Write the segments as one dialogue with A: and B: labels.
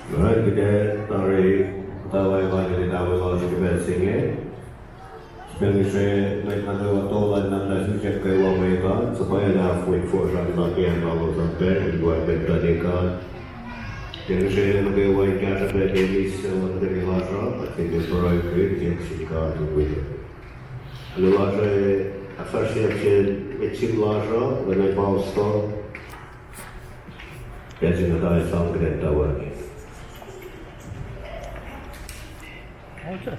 A: Right, kita tarik tawai bagi tawai kalau kita bersingnya. Sebenarnya mereka ada waktu dan ada sujud ke uang mereka supaya ada fuik forsan bagian kalau sampai dua bertandingan. Jadi saya nak uang kita berdiri sama dengan Lasa, tapi kita orang itu yang siapa itu. Lalu Lasa asal siap Lasa, dengan Pausto, jadi ada sang kereta tawar.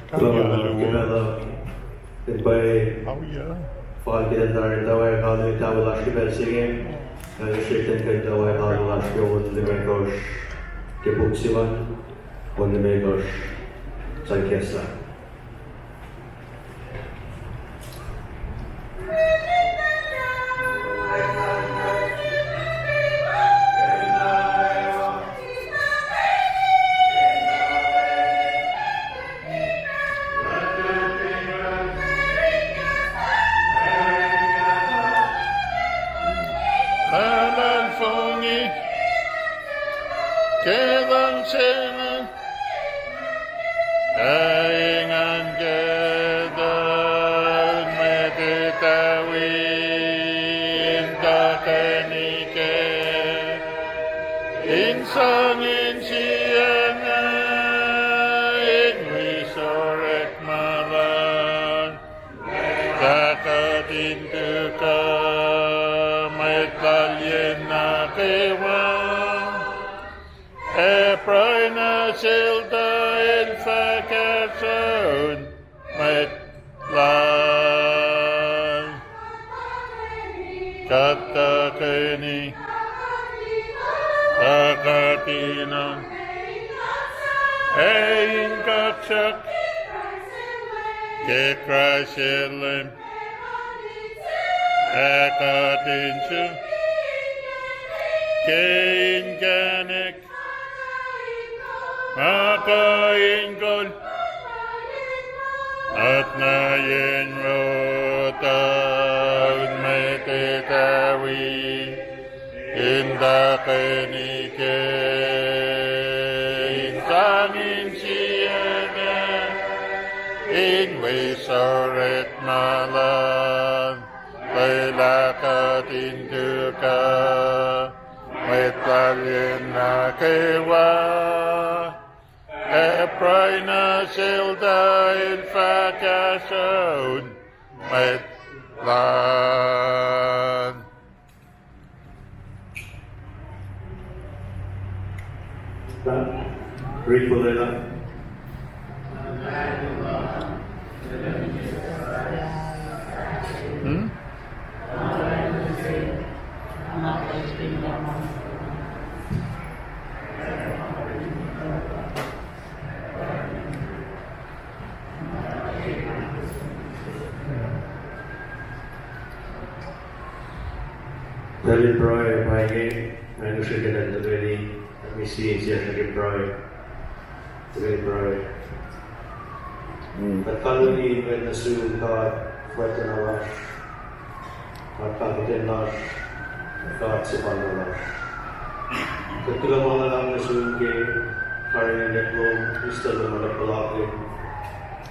A: Kalau kita by five get there the way how the tawar last year singing, and the street and the way how the last year was the makers, the Buxivan, on the makers, Sankesta.
B: Kelang senang Aingan kedan Meditawin Takanike Insangin siyana Inwisorek malan Takatin tuka Medalyen na kewan Eprina silda in fakatun met lan kata kini akatina ein kaksak kekrasilim akatinsu kein ganek Makaingkol at nayin rotaun metitawi indakenike insangin siyana inwisaret malan kailakatin tuka metalyin na kewa Eprina silda in fakasyon met lan.
A: Read for that. Dari Broy pagi, saya sudah dan terjadi misi siapa dari Broy, Kalau ni nasu ka fuerte nawas, maka kita nas ka sepan nawas. Ketika malam nasu ke hari ini lo istilah mana pelak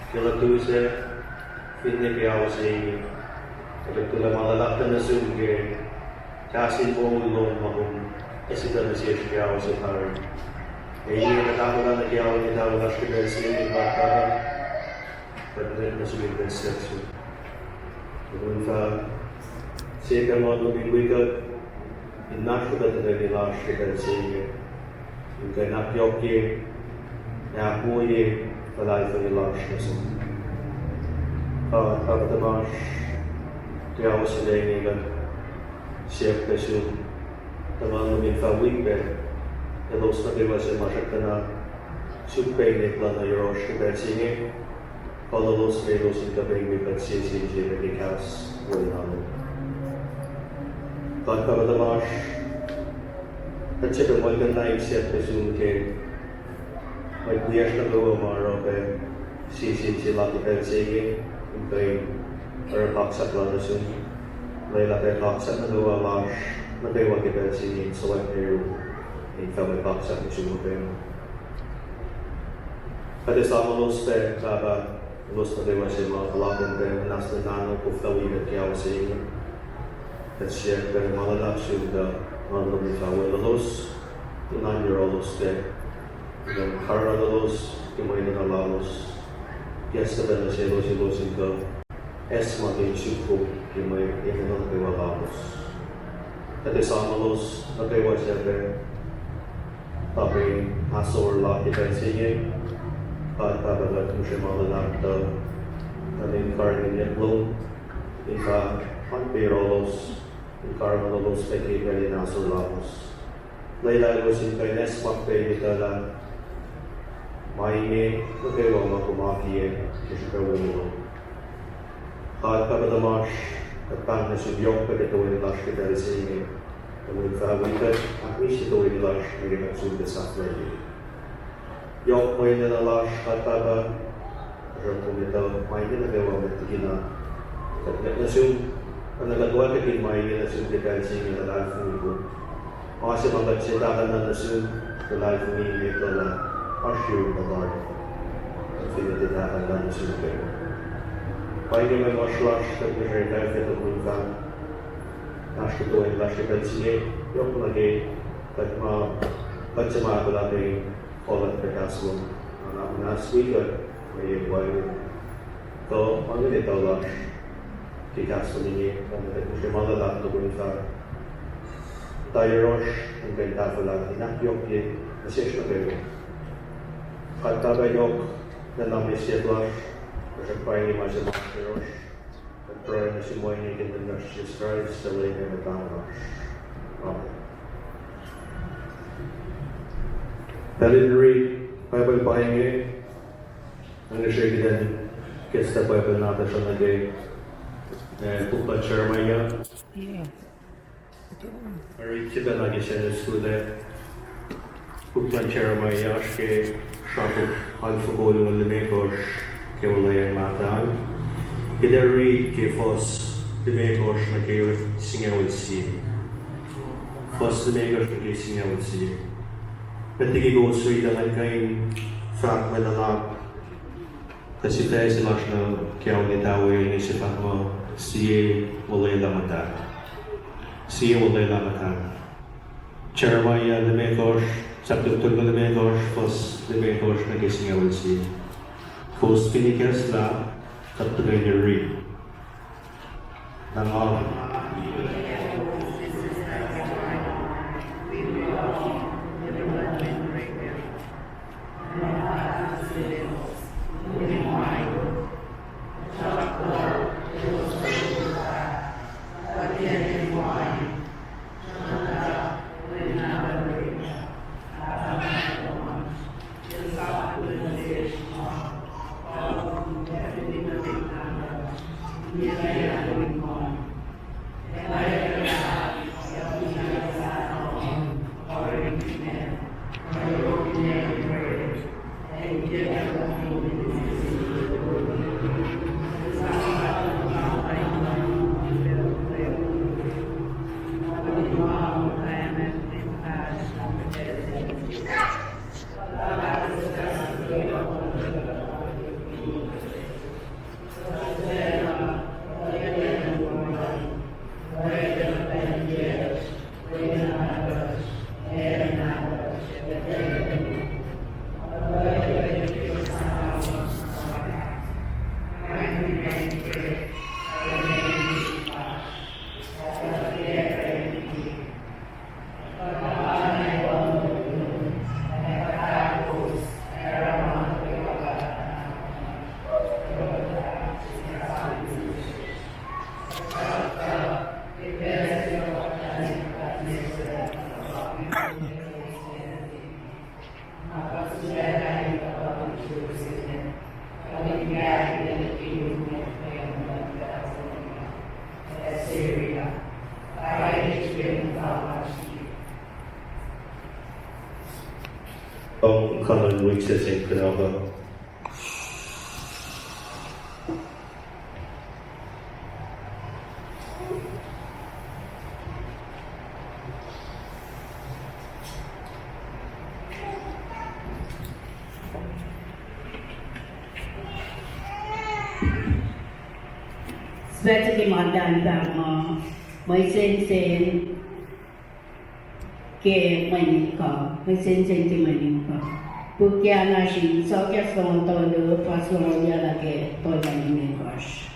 A: kalau tu saya fitne ke awal ini. Ketika malam nasu ke Kasi bolong mahum esida nasiya siyaw sa hari. Ini katakan na kiyaw ni tahu nas kita sini bakal bernet nasulit dan seksu. Kemudian saya mahu dibuat inak sudah terjadi las kita sini. Mungkin nak yoki ya puye palai for las nasu. Kalau temas kiyaw sa ini kan siap kesu teman min fawik be elos na dewa sa masyakana supay ni plana yoros kita singe kalalos na elos yung kabing may patsisi siya medikas wala namin pagkabadamas at siya tumalgan na yung siap kesu ke may kuyas na gawa maro be sisi sila kita sige yung kay paksa plana sun Laila kay paksa na gawa mas Matay wag kita sini select new in family paksa ni sumupin Kasama loste kaba loste de wasi ma kalaban de nasna nano kuftawi de kiawasi Kosrae de malala shuda nano mitawe los 9-year-olds de Carlos Kumaina Lalos yesterday na silos ito esma de chupo Kumay ino de Lalos kasama los nagaywa siya de tapi asor la kita sige para kung malala to namin karnin lo iba panperolos Carlos peki dari asor Lalos Laila was in Kaines Pakpe Itala Maine, Kakewa Makumakie, Kishkawino. Hard Kabadamash, the Panis of Yok, but it away Lash Kitarisini, and with Fawika, and we should away Lash, maybe not soon the Saturday. Yok Maine and Lash, Hataba, Rakumita, Maine and Dewa with Tigina. But assume, and the Ladwaka in Maine, assume the dancing in the life of Masih mengecitakan dan nasun kelai kami itulah asyur benar. Tidak ditahan dan nasun ke. Baik ini masalah sebenarnya kita bukan nas itu yang las kita sini. Yang lagi kita baca mahu lagi olah berkasih. Anak nas juga mereka baik. So mana kita lah kita sendiri kita mesti malah tak bukan. Tayo ang benta pala inakyok yung message na kayo. At tabayok na namisya lang kasi pahay ni Masya Rosh at prayer na si Moyni in the nurse Jesus Christ sa lay na matang Rosh. Amen. Dahil rin Bible pahingi ang nasiya kita kesta Bible natin siya nagay Pukla Chermaya Kita lagi saya sudah bukan cara maya ke satu alfa bolong lemekos ke wilayah matan. Kita read ke fos lemekos na ke singawal si fos lemekos na ke singawal si. Penting KOSRAE dalam kain fak menolak kasi tayo sila na kaya unitawe ini sifat mo siya wilayah matan. Siya wilayah matan. Jeremiah Lemekos, chapter 2 Lemekos, first Lemekos na gising awal si Post Pinikas na katulad niya rin. Nang kanan wiksesin kenapa?
C: Spesially madanda may sen ke manika, may sen ke manika. Pukia na si sokia son to do paso dia lagi to yang ini kos.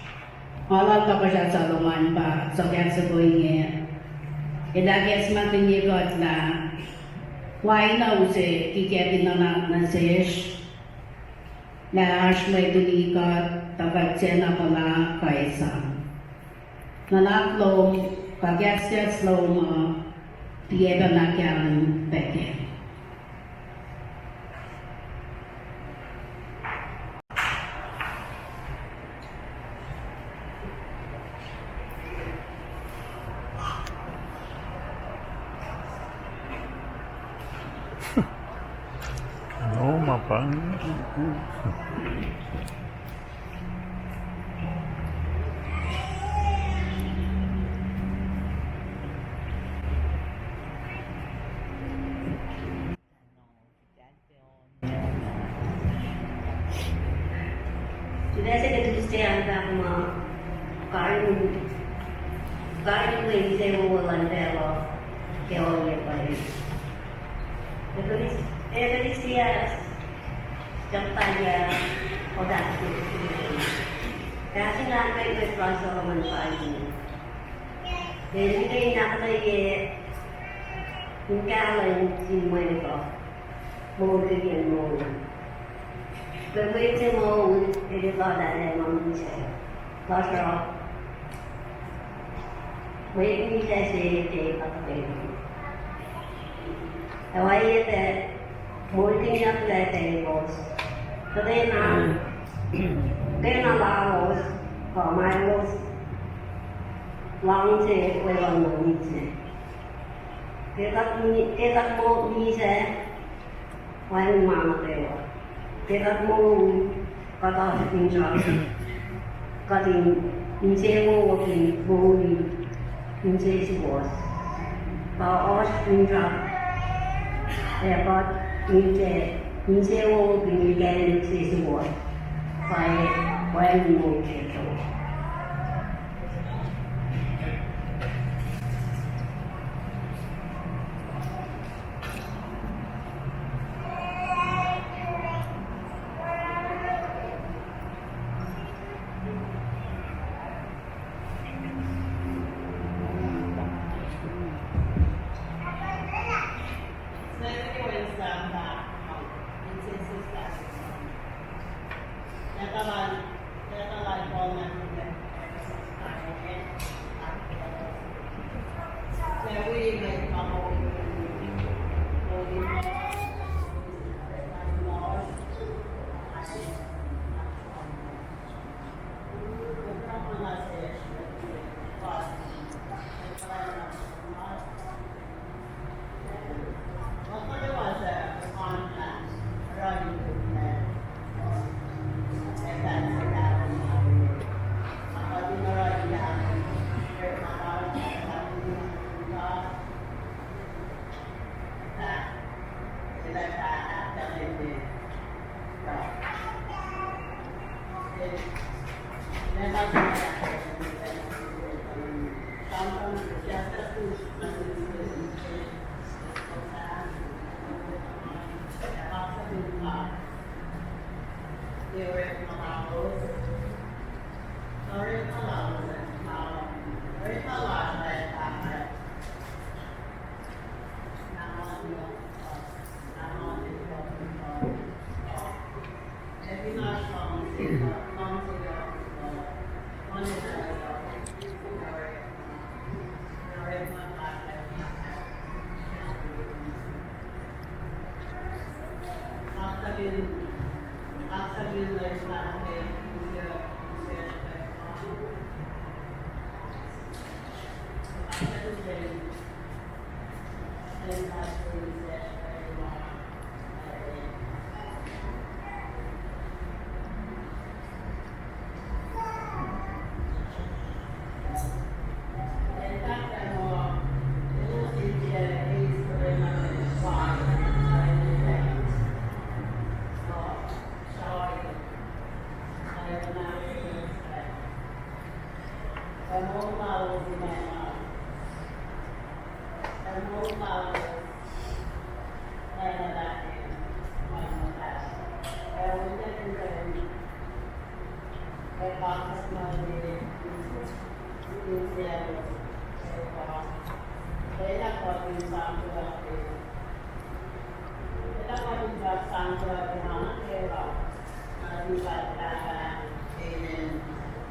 C: Malah tak pasal saloman ba sokia sekoinya. Ida ke semakin ye kot na. Why na use kike binana na sesh. Na ash may dulikat tapat sena pala kaisa. Nanaklom kagyasya sloma tieda nakyan beke.
B: No, mapang.
D: Sudah saya ketulis saya angkat kain ini saya mau lantai keolnya pada. Ketulis dia contohnya odah itu. Kasih nanti itu transfer manfaat ini. Jadi kita nak lagi mungkin lain semua itu mau kerja mau. Berbeda mau jadi pada manusia. Kosrae. Mereka bisa sih apa itu. Awalnya itu multinya pelajari bos. Tapi kena laos, kalau bos, langsung lewat manusia. Kita mau bisa, orang mana lewat. Kita mau kata pinjam, kata pinjam mau pinjam si bos. Kalau os pinjam, dapat pinjam mau pinjam si bos. Saya mau cerita.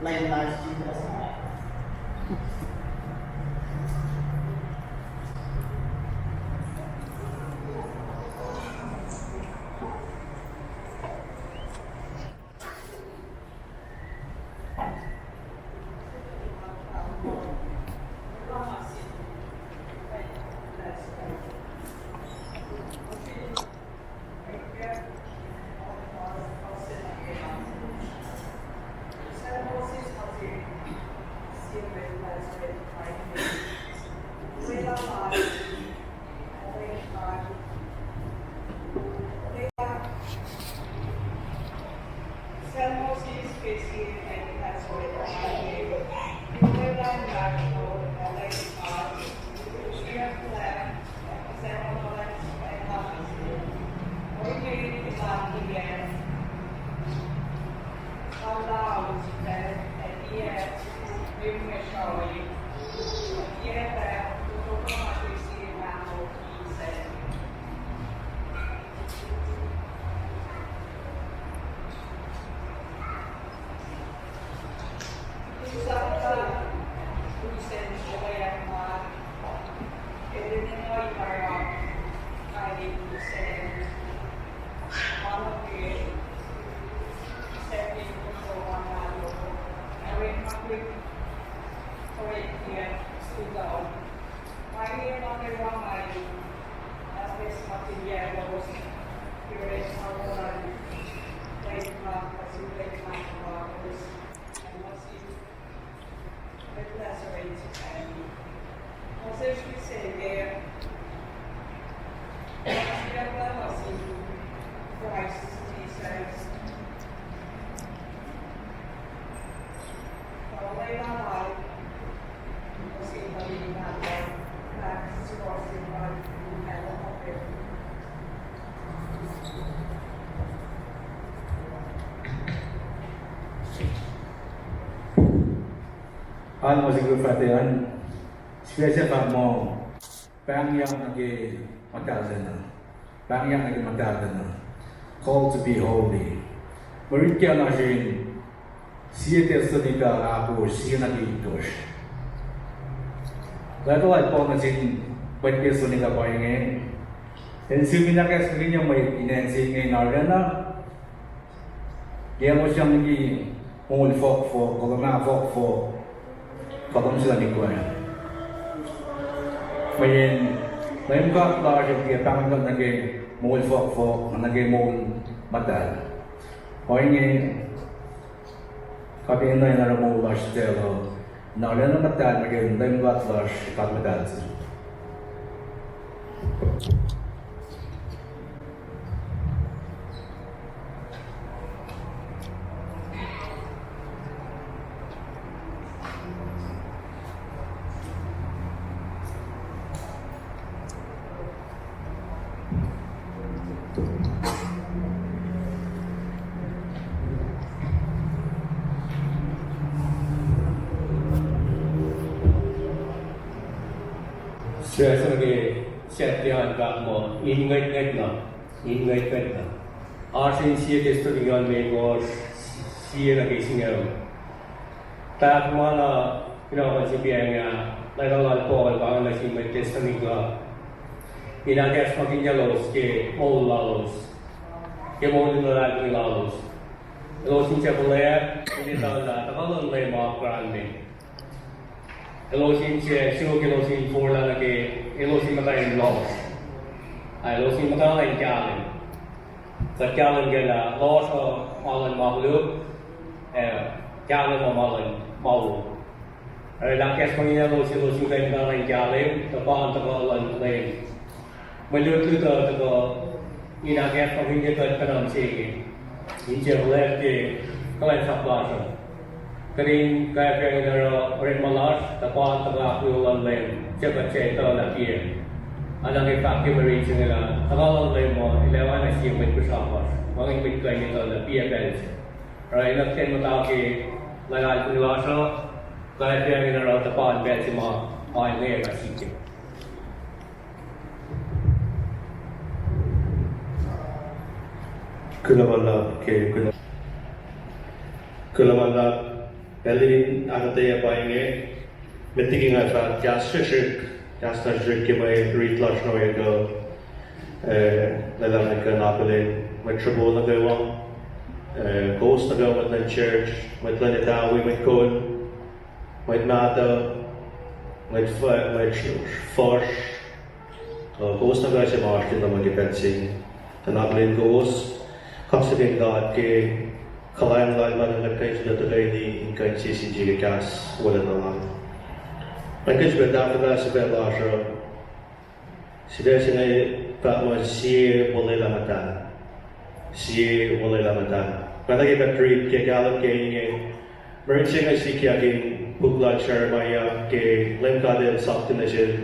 C: Like last Jesus.
E: Alma siguro fratean, specie famo, pangyang nagi magkadana, pangyang nagi magkadana, called to be holy. Maritya na siya, siya testonika ako, siya nagi itosh. Lato ay po na siya, ba't testonika pa yung and sumi na kaya sabihin niya may inensi ngayon na na, kaya mo siyang nagi mul fok fok, kung na fok fok, Kadang sila ni Kuya. Ngayon ka klaro kaya pangalan naging mul fok naging mul madal. Kaya ngayon kami na naramong lash telo na wala na madal naging ngayon ka lash kat madal.
A: Siyasage setyan ka mo ingat na arsin siya testo digan mego siya lagi singaw tak mana pinawa si bianga lagal po al bang na si may testo niga inagas makinyalos ke all lalos ke mo din na lalos lo siya boleh ini tahu na takalon lay mga grande Elohim siya, sino Elohim for lang lagi, Elohim matay yung laws. Ay, Elohim matay yung kyalan. Sa kyalan gala, laws o malan mahluk, kyalan o malan malu. Ay, langkes pangina Elohim kayo matay yung kyalan, tapaan tagalan lain. Malut ito, inakes pangina kayo kanang sige. Hindi siya ulit kalain sa plaza.
E: Kering kaya kaya naro rin malas tapan taga kulan lem jaga ceta la pie. Alang ke fakir beri singela tagal lem mo ilawan na siya may bersama. Mangin mit kaya nito la pie bels. Right nak ten mata ke lagal kunwasa kaya kaya naro tapan bels mo ay ne ka sikit.
A: Kulamalla Berlin agate painge mettiking afa jastasrik ke mai ritlash noego lelamek napole met trouble na go ghost na go with the church with lenita we met go with nada with force ghost na go se martin na magipensing the napole ghost Kosrae God ke Kalayan lai man nagkain sila tuloy ni inkain CCG gas wala na lang. Nagkain sila dapat sa bela sila sinay pa mo siya wala lamatan. Siya wala lamatan. Malagi ba trip kaya galang kaya nga meron siya nga si kaya kin bukla charmaya ke lemkadel sakti na siya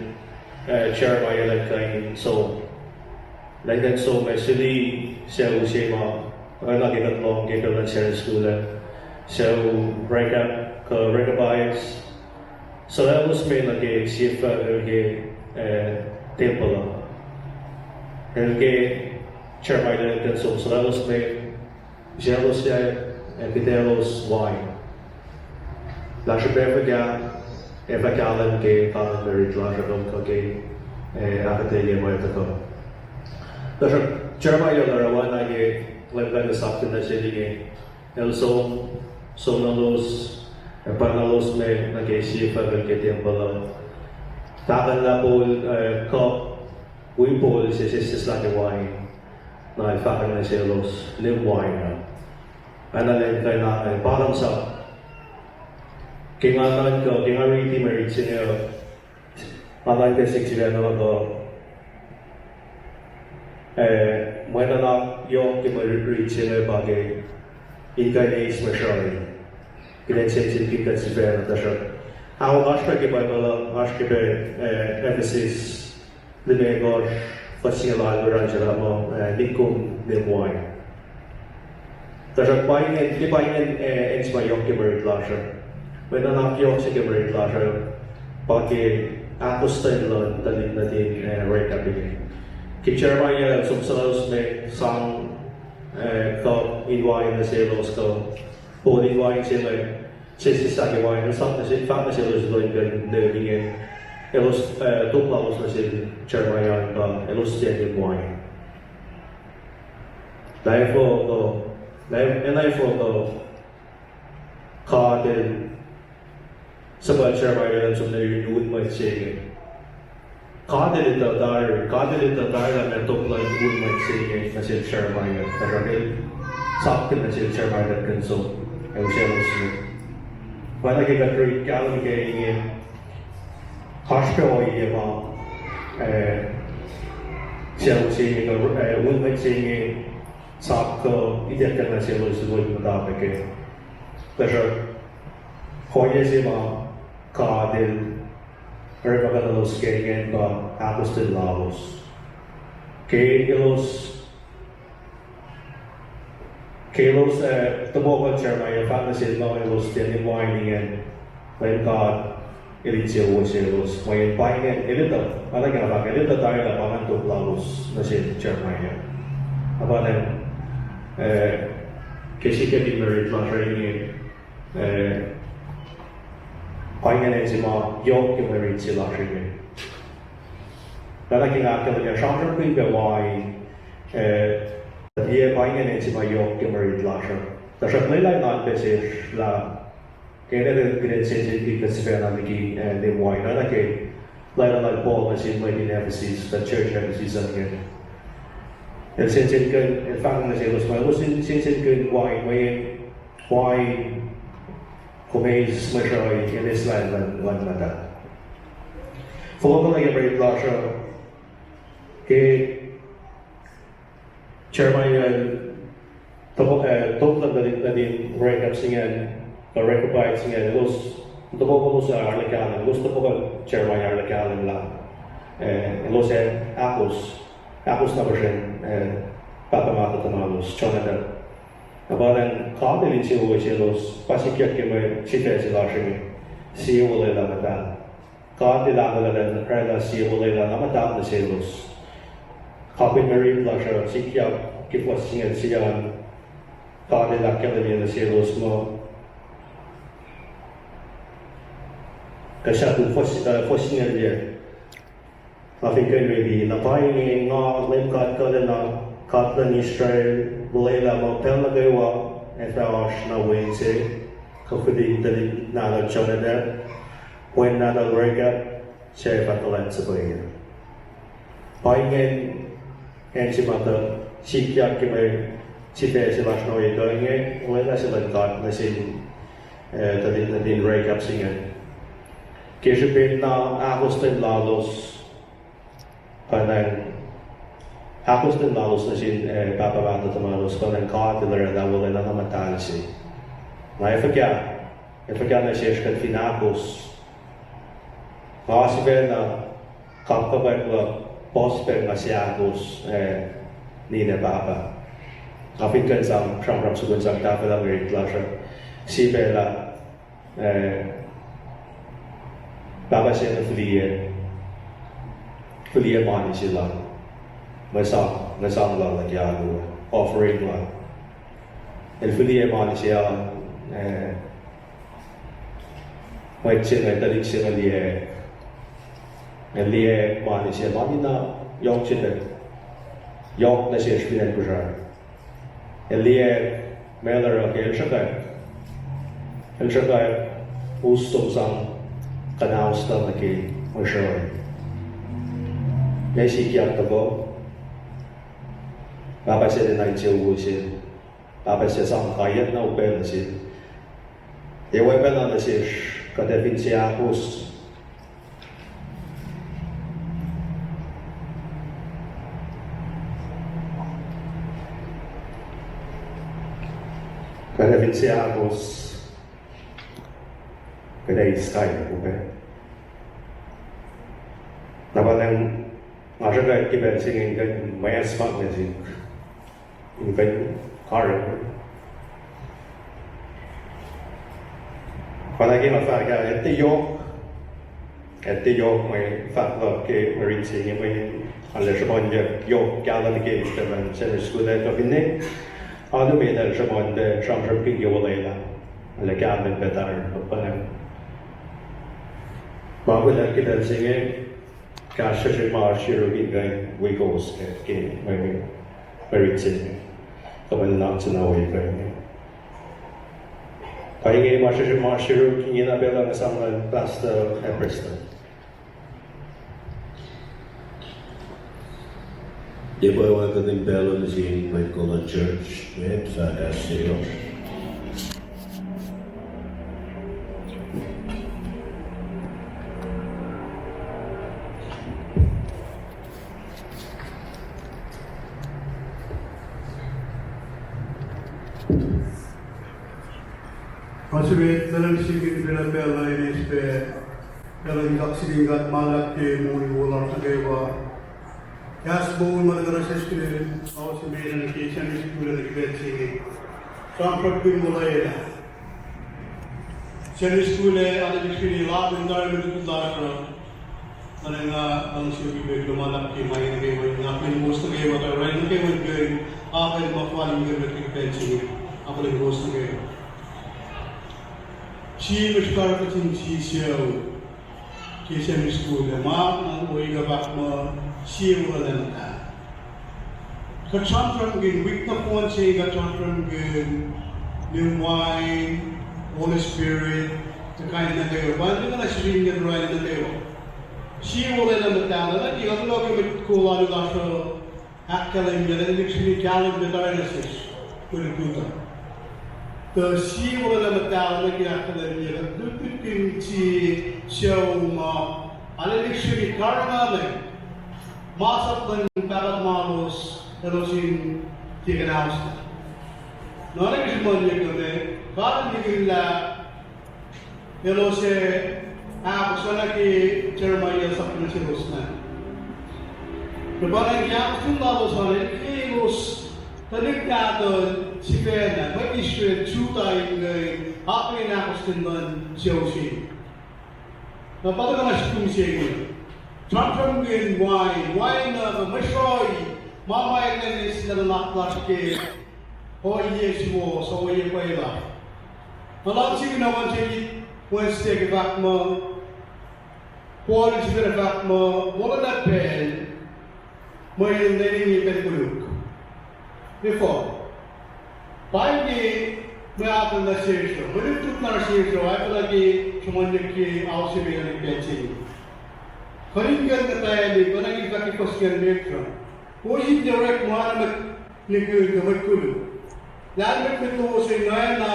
A: charmaya nagkain so like so may sili siya usiya mo lagi tatlong giggle siya sa school so break up bias so that was me lagi siya lagi temple lagi charmaya nagkain so that was me jealous siya epitelos wine lascia per eva kalan ke kalan very lascia dom ke akate mo ito Dasha Jeremiah Larawan ay lembang sakit na siya din. Also, so nalos panalos me nag-isip agad kaya bala. Takan na po cup we po si lagi wine na ifakan na siya los live wine na. Ano lang kayo na parang sa kinganan ko kingariti merit siya. Malang kasi sila na ako Mwena na yung kimarit sila bagay incarnates masyari. Kinensensin kita si Vera tasha. Ako ashka kiba bala ashka be emphasis linegor fasingal ranjala mo likum demoy. Tasha paingen di paingen ensma yung kimarit lasha. Mwena na yung si kimarit lasha bagay akustan lon talin natin right kapigay. Jeremiah sumsalos me sang ko inwain na selos ko po inwain sila sisa inwain sang na sila fat na sila doon gan debingin elos tuplalos na sila Jeremiah ba elos siya inwain dahil po kadin sabay Jeremiah lang sumna renewed mo siya Kadil ito dahil na metoklan ulmay sige na si Jeremiah. Karagil sakit na si Jeremiah kanso. Ang siya mo. Wala kita treat kalang kaya hospital iya mo siya mo sige ulmay sige sakto iyak na siya mo sulit mo ke. Kasi kaya siya mo kadil Mereka los kaya ba tapos din laos. Kaya los tumokan Jeremiah fanasin mo los din wine yan. When God ilitsi o los when paingen ilito ano kaya ba ilito tayo na pamantok laos na si Jeremiah. Apa na kasi kaya di merit lang siya paingen si mga yok yung merit sila siya. Kaya kinakil niya siyang ping gawai dia paingen si mga yok yung merit lang siya. Tapos nilay na beses la kaya na kinensensin kasi na naging limway na kaya later like Paul as in like in Ephesus, the church Ephesus again. And since it can, in fact, na sila smile, since it can why kumays masyari in this land lang mata. Follow ko lang yung very plasha kay Jeremiah tuplan na din break up singan recognize nga gusto ko sa arlikalan, gusto ko Jeremiah arlikalan lang. Los Akos na ba siya papamata tamalos, Jonathan. Nabalan kabilin siya uwi siya los, pasikyak kaya sita sila siya siya wala lang matan. Kadilang wala lang nakrala siya wala lang matan na siya los. Kapit marin lang siya, sikyak kitwas siya kadilang kaya niya na siya los mo. Kasi kung fosnya dia, aking maybe napaingin nga limkat ka na katlan Israel, bulay lamang pel na gawa, efaos na wense, kafuding tali na Jonathan, when na nalregat, siya patalan sa bayan. Paingin, and si mata, sikyak kimay, si Pea si Lashno ito, wala sila kat na sin, tali na din rekap singan. Kisipin na Akos din lalos kanang Akos din lalos na sin papabata tamalos kanang katilar na wala na namatali siya. Na ifagya na siya skat finakos. Makasipin na kapkabay ko posper na siya Akos ni na papa. Kapit kan sang siyang rapsugun sang kapilang rin siya. Sipin na Baba siya na fuliya mani sila. Nasang lang nagyago, offering lang. El fuliya mani siya, may siya na talik siya na liye. El liye mani siya, mani na yok siya. Yok na siya spinet ko siya. El liye melar ak el shakay ustom sang kanaustan na kay Kosrae. May sikyak ako. Papa siya din ay siya uwi siya. Papa siya sang kayat na upel na siya. Iwepel na siya kadevin siya Akos. Kadevin siya Akos. Kadai sky okay. Nabalang masyaga kiban singing kan maya smart music. Kan car. Palagi mafarga ette yok may fatwa ke marin singing may alla shabonja yok galan ke teman sen skula to binne. Adu medal shabonde shamsham pingi walaila. Alla galan betar panan. Bagulan kita singing kasha siya maashiro gingay wigos ke may marit singing kapan lang sa naway kayo. Kaya ngayon maashiro kingin na belang asaman Pastor Epperson.
F: Iba yung ating belo na si Michael Church sa SCO.
G: Kosrae dalam sikit dalam bela ini supaya dalam kaksiringat malak ke muli ular segewa. Kas bau mana sesuatu awak sebenarnya kisah ini sekolah dekat sini. Sampai pun mulai dah. Sekolah ada di sini lah benda itu dah. Karena kalau sih kita malak ke main ke main ngapain bos segewa atau lain ke main ke apa yang makwali dekat sini. Apa yang bos segewa. She was targeting TCO, KSM school, the mom, and we go back more, she will then that. Katran again, weak the phone saying Katran again, new wine, Holy Spirit, the kind of thing. But you're going to see it right in the table. She will then understand that you have to look at cool out of the Akalim, the literally calendar with dialysis, put it to them. The she will have a talent after the year. The Pinchi show ma. Alexi Carnale. Mass of the Paramalos, Elohim taken out. Not a good money today. God, you will Hello se ako sana ki Jeremiah sa pinasiros na. Nabarang yak kung lalo sa kilos talignaton si Fena mag-Israel tutay ngay akin ako sindan siyosi. Napatagal na siya kumisigil. Tantrum ngin wine na masyoy mamay na nis na laklas ke o yes mo so way pa ila. Malam si ginawan siya Wednesday ke vak mo Paul si gina vak mo wala na pen mo yung naling ikan kuluk. Before pagi may apel na siya malutut na siya ay palagi sumanyak ki awsi may ang pensi. Karinggan na tayo ni panagin kakikoskan metro. Uy, direct mo na mag-ligay na magkulo. Lahat magpituo sa inay na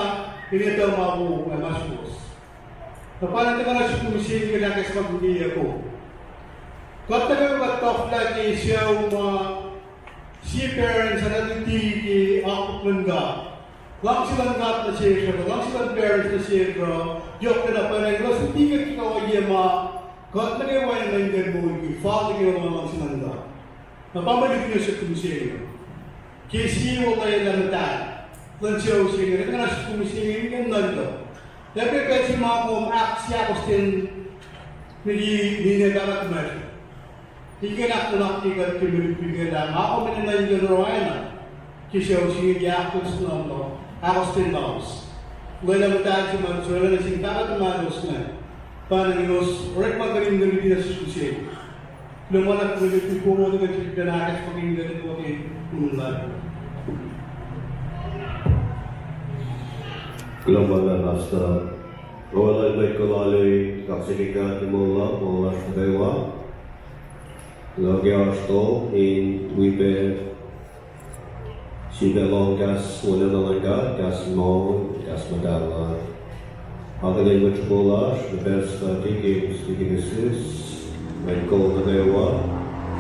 G: pinitaw mabu na maspos. Napalan ka na siya kumising ka na kasi mag-hindi ako. Katagal mag-talk lagi siya si parents na natitiki ako mangga. Lang silang gat na siya, lang silang parents na siya, yok ka na panay, lang sa tingin ikaw ay God nagawa na yung gano'n, Father ginawa lang sinanda. Napamalik niyo sa kumisingin. Kasi wala yung lamatan. Lansyaw siya, ito na sa kumisingin yung nando. Dapat kasi mga kong siya ko sin hindi nagarat mo. Hindi na ako nakikigat kinulipigan lang. Ako man na yung gano'n na. Kasi ako siya ako sa nando. Ako sin laos. Wala lamatan si Manso, wala na siyang dapat umanos na. Parang Diyos, orek magaling-galing din na sususin. Lumalak ko yung puro dengan cerita nakas paginggan ito ay ulan.
F: Global hasta Royal Bay Kolali Kaksika Timola Mola Dewa Logiasto in Wibe Sibelongas Wunalaga Gas Mo Gas Madala Other language Polish, the best speaking assist, medical Nadewa,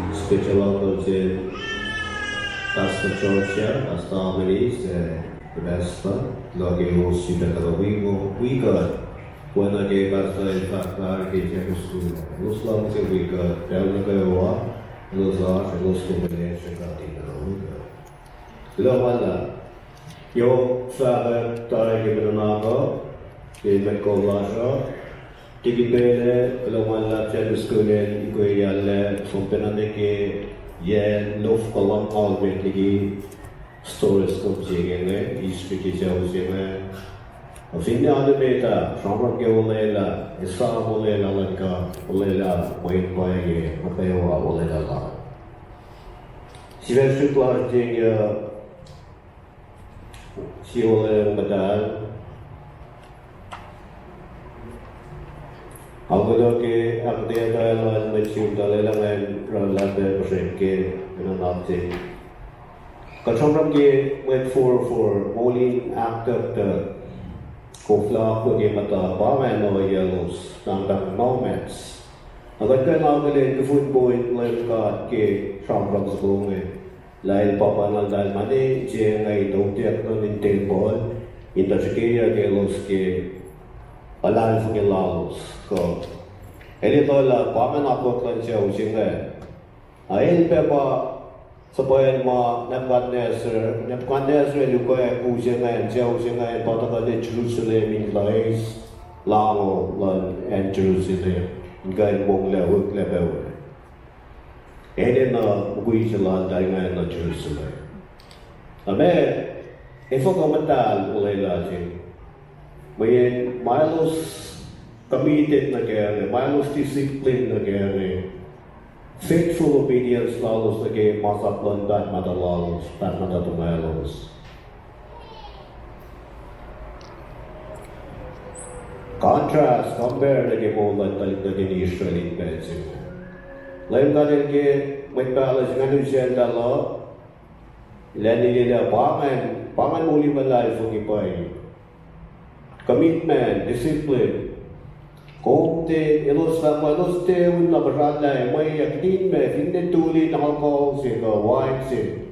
F: special in Pasta Georgia, Pasta Armenies, the best Logos, Sibetalawigo, we got when I gave us in fact, I gave you school. Those long till we got Delnadewa, those are those combinations got in the Lawala. Yo, Father, Tarek Di Mekolasha, Tigibele, Kalawala, Chaduskulen, Ikoyale, Sompenaneke, Yen, Lof Kolam, Alwetigi, Stories Kopjigene, Ispiki Josime, Ofinda Adebeta, Shamra Geolela, Isra Olela Lanka, Olela, Wayne Boye, Matewa, Olela. Sivesu Clarting, Siole Badal. Algo que apetece la lección de la relante presente en la noche. Kachamram ke went for only after the kofla ko ke mata ba man no yellows tang moments. Agar kan agale ke football like ka ke chamram school me lain papa na dal mane je ngai do te ko in temple in the secretary ke los ke Alan for Laos. So, Elitola, Paman Apoklan Chowsing. I ain't pepper, Sapoyan Ma, Nebuchadnezzar, Lukoya, Using and Chowsing and Potaka, Jerusalem in Laos, Lamo, Lon, and Jerusalem, Guy Wong Level Level. Edina, Guijalan, Diana, Jerusalem. A man, if a commental, Ulaylaji. When Milos committed na kaya, Milos discipline na kaya, faithful obedience lalos na kaya, masaklan dat madalalos, dat madatumalos. Contrast, compare na kaya mo talik na kaya Israel in Benzim. Lain ka din kaya, may palas nga nung siya dalo, ilan nila, pangan muli malay fong ipay. Commitment, discipline. Kung te ilos te una barala may yaktin me hindi tuli na alcohol siya wine siya.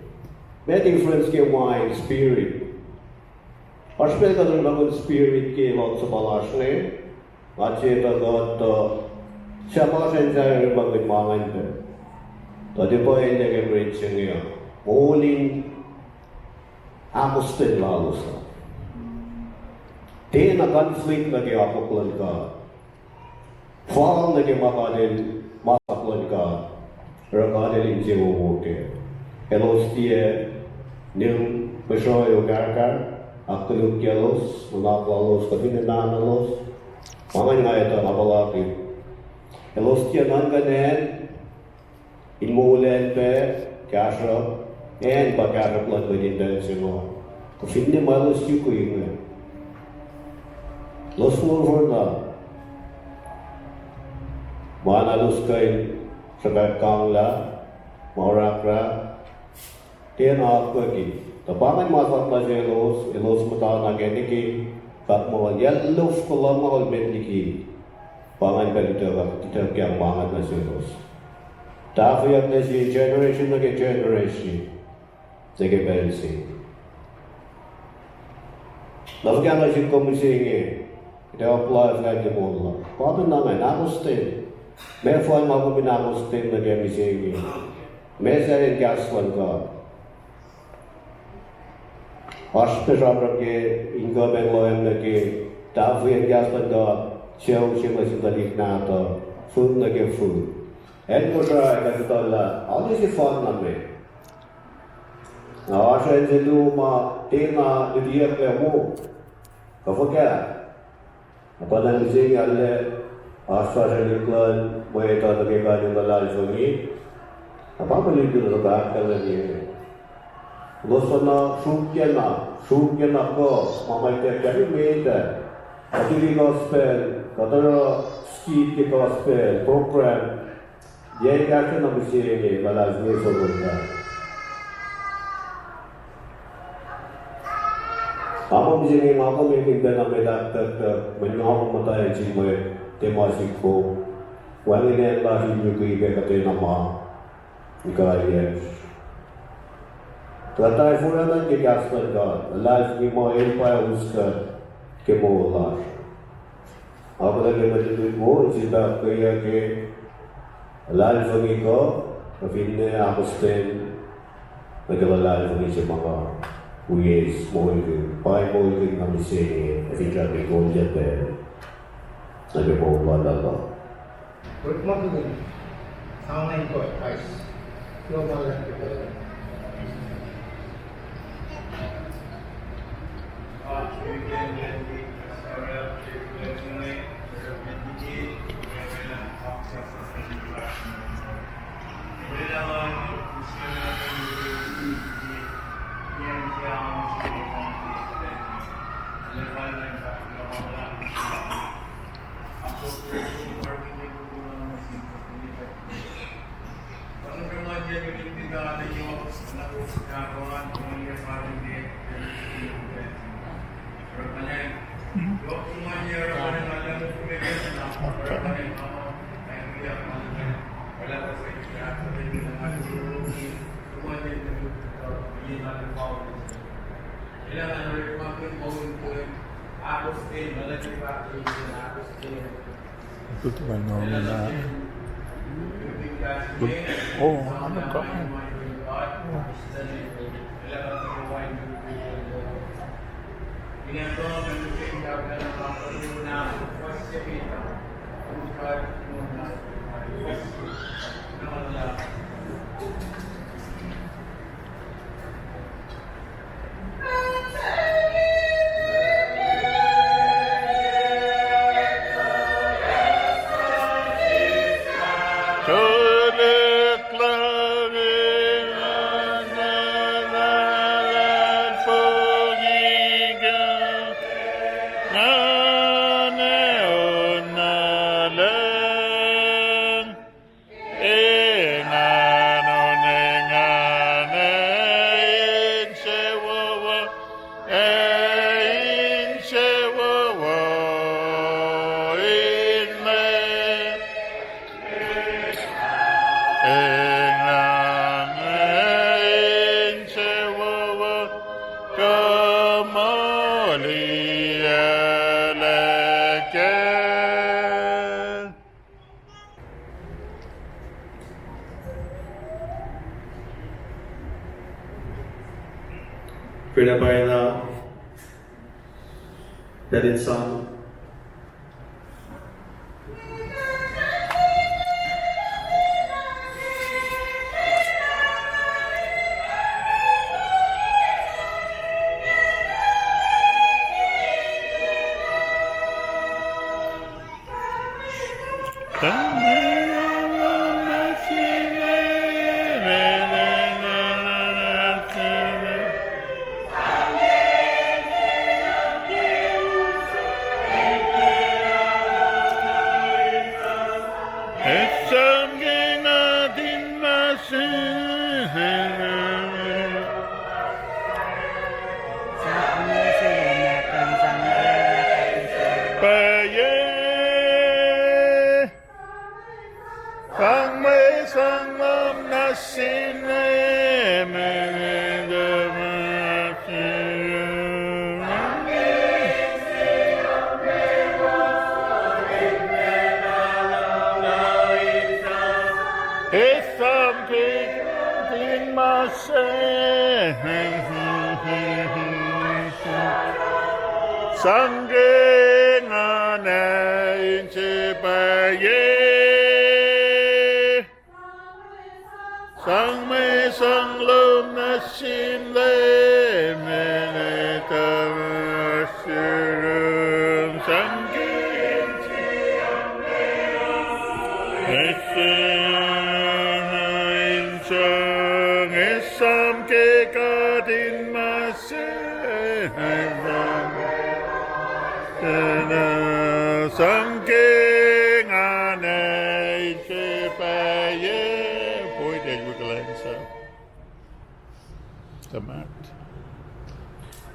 F: May difference ke wine spirit. Aspel ka rin ako spirit ke lot sa balas ne. 마치 siapa senjata bagi mangan tu. Tadi poin yang bericingnya, Molin amustin lalu sa. Tena konflik lagi apa pun ka. Fall lagi makadil ka. Rakadil injiwo ke. Elos dia nim beshoyo garkar. Akuluk kelos, menapalos, kapinanalos. Mangan nga ito napalaki. Elos dia nanganen. Inmulen pe kasha en ba kasha plat badin dan simo. Kufinde malos yuko yun. Los forna. Mana los kain sabat kangla maurakra ten akki. Tapangan masat na elos mata na geniki kat mo yellof kolam mo mediki. Pangan balita kita kyang mangan na elos. Dafür haben sie Generation nach Generation sehr gewählt sind. Lalu kita masih komisi kita apply lagi mula. Pada nama Agustin, mereka mau bin Agustin lagi misi. Mereka yang gaswan ka. Aspesar lagi ingka benloem lagi. Dafür yang gaswan ka. Jauh masih balik nata. Food lagi food. Kosrae katakanlah, ada si fun namanya. Nah, asal itu mah tema dia kamu, kau kira? Apa nanti sih ada asal iklan mereka lagi kan balai sungi, apa boleh itu letak lagi. Losana sukena ko, mama itu cari meter, tapi gospel, kata skit gospel program. Yang akan nampak balazmi sebutnya. Apa begini apa mungkin dalam medak menyahut mata yang cuma temasiko. Wanita yang lahir juga ibarat nama gaya. Teratai furan yang kasar kan, lazmi mau empire uskan kemolah. Apa lagi macam itu cerita kaya ke Live lagi ko, kapinnya Agustin, naglalala lagi siya mga uyes, moilin, moilin na misi, kapinja may golden bell, nagpapawala lang.
H: Good morning. Sound like God, guys. You're my people.
B: Itu tuh fenomena. Oh, ano ka? Come on,
A: pinapay na Daritsan.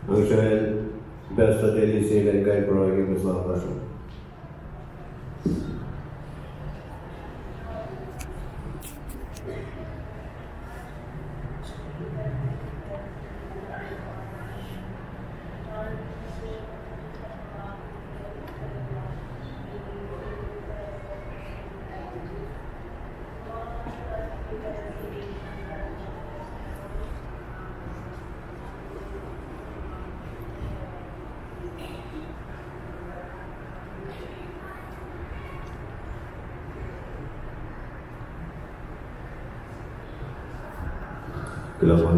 A: Ang siya bästa del i serien kay bra Jugoslavien. Kailangan